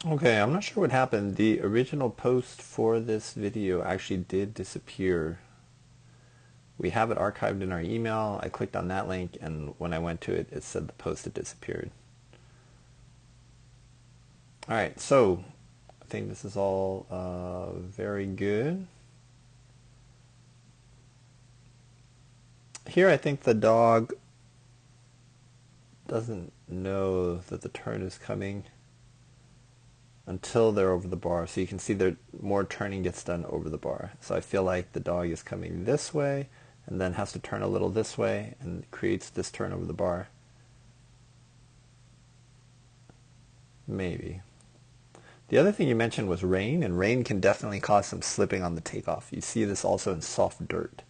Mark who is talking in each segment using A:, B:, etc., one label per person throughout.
A: Okay, I'm not sure what happened. The original post for this video actually did disappear. We have it archived in our email. I clicked on that link, and when I went to it, it said the post had disappeared. All right, so I think this is all very good. Here, I think the dog doesn't know that the turn is coming until they're over the bar. So you can see that more turning gets done over the bar. So I feel like the dog is coming this way and then has to turn a little this way and creates this turn over the bar. Maybe. The other thing you mentioned was rain, and rain can definitely cause some slipping on the takeoff. You see this also in soft dirt.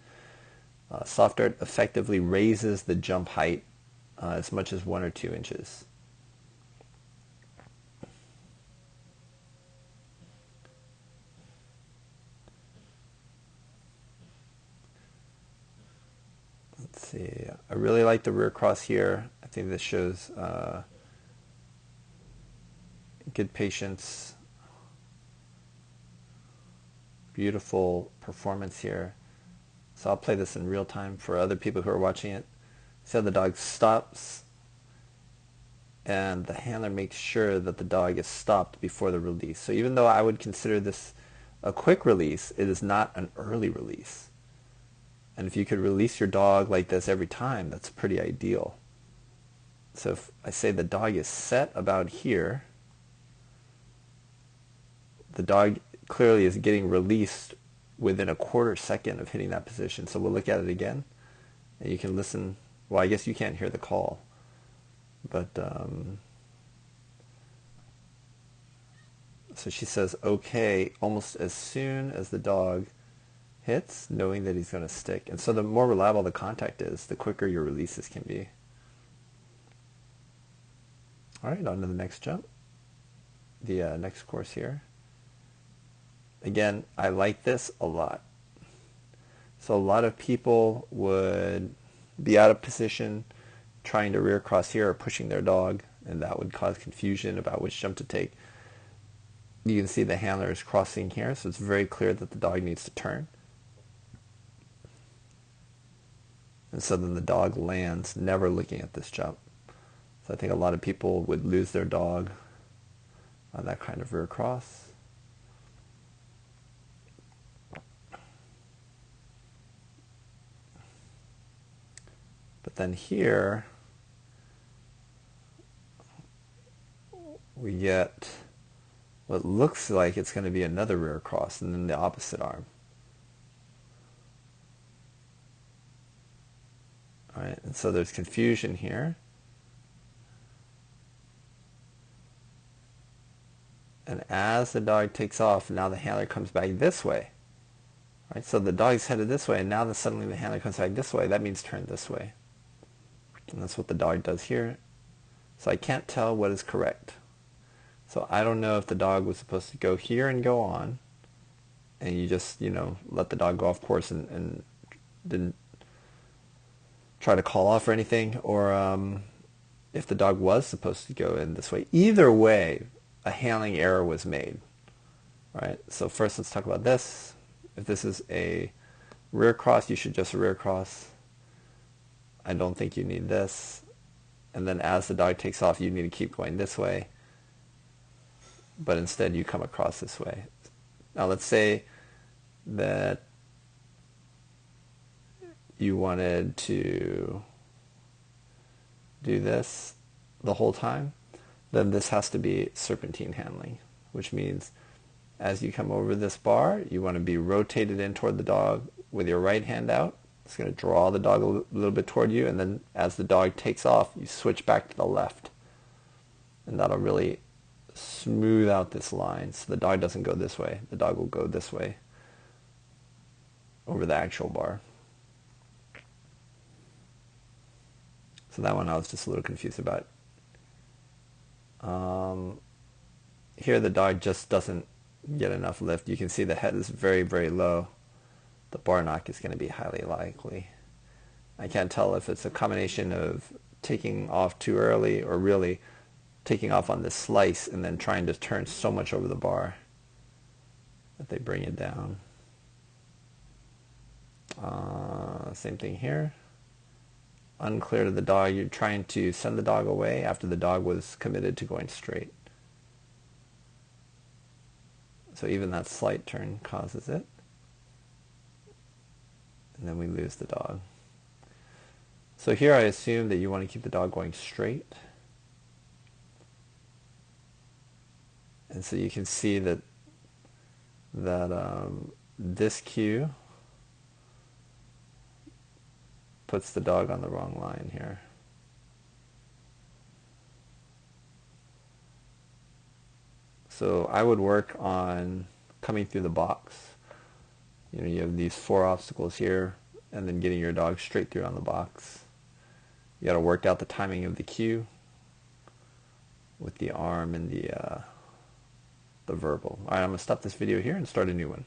A: Soft dirt effectively raises the jump height as much as 1 or 2 inches. Let's see. I really like the rear cross here. I think this shows good patience, beautiful performance here. So I'll play this in real time for other people who are watching it. So the dog stops, and the handler makes sure that the dog is stopped before the release. So even though I would consider this a quick release, it is not an early release. And if you could release your dog like this every time, that's pretty ideal. So if I say the dog is set about here, the dog clearly is getting released within a quarter second of hitting that position. So we'll look at it again, and you can listen. Well, I guess you can't hear the call, but so she says okay almost as soon as the dog hits, knowing that he's going to stick. And so the more reliable the contact is, the quicker your releases can be. All right, on to the next jump, the next course here. Again, I like this a lot. So a lot of people would be out of position trying to rear cross here or pushing their dog, and that would cause confusion about which jump to take. You can see the handler is crossing here, so it's very clear that the dog needs to turn. And so then the dog lands, never looking at this jump. So I think a lot of people would lose their dog on that kind of rear cross. But then here, we get what looks like it's going to be another rear cross, and then the opposite arm. All right, and so there's confusion here. And as the dog takes off, now the handler comes back this way. Right, so the dog's headed this way, and now that suddenly the handler comes back this way, that means turn this way. And that's what the dog does here. So I can't tell what is correct. So I don't know if the dog was supposed to go here and go on, and you just, let the dog go off course and didn't try to call off or anything, or if the dog was supposed to go in this way. Either way, a handling error was made. Right? So first let's talk about this. If this is a rear cross, you should just rear cross. I don't think you need this. And then as the dog takes off, you need to keep going this way. But instead you come across this way. Now let's say that you wanted to do this the whole time, then this has to be serpentine handling, which means as you come over this bar, you want to be rotated in toward the dog with your right hand out. It's going to draw the dog a little bit toward you, and then as the dog takes off, you switch back to the left. And that'll really smooth out this line so the dog doesn't go this way. The dog will go this way over the actual bar. So that one I was just a little confused about. Here the dog just doesn't get enough lift. You can see the head is very, very low. The bar knock is going to be highly likely. I can't tell if it's a combination of taking off too early or really taking off on this slice and then trying to turn so much over the bar that they bring it down. Same thing here. Unclear to the dog. You're trying to send the dog away after the dog was committed to going straight. So even that slight turn causes it. And then we lose the dog. So here I assume that you want to keep the dog going straight. And so you can see that this cue puts the dog on the wrong line here. So I would work on coming through the box. You know, you have these 4 obstacles here, and then getting your dog straight through on the box. You got to work out the timing of the cue with the arm and the verbal. All right, I'm going to stop this video here and start a new one.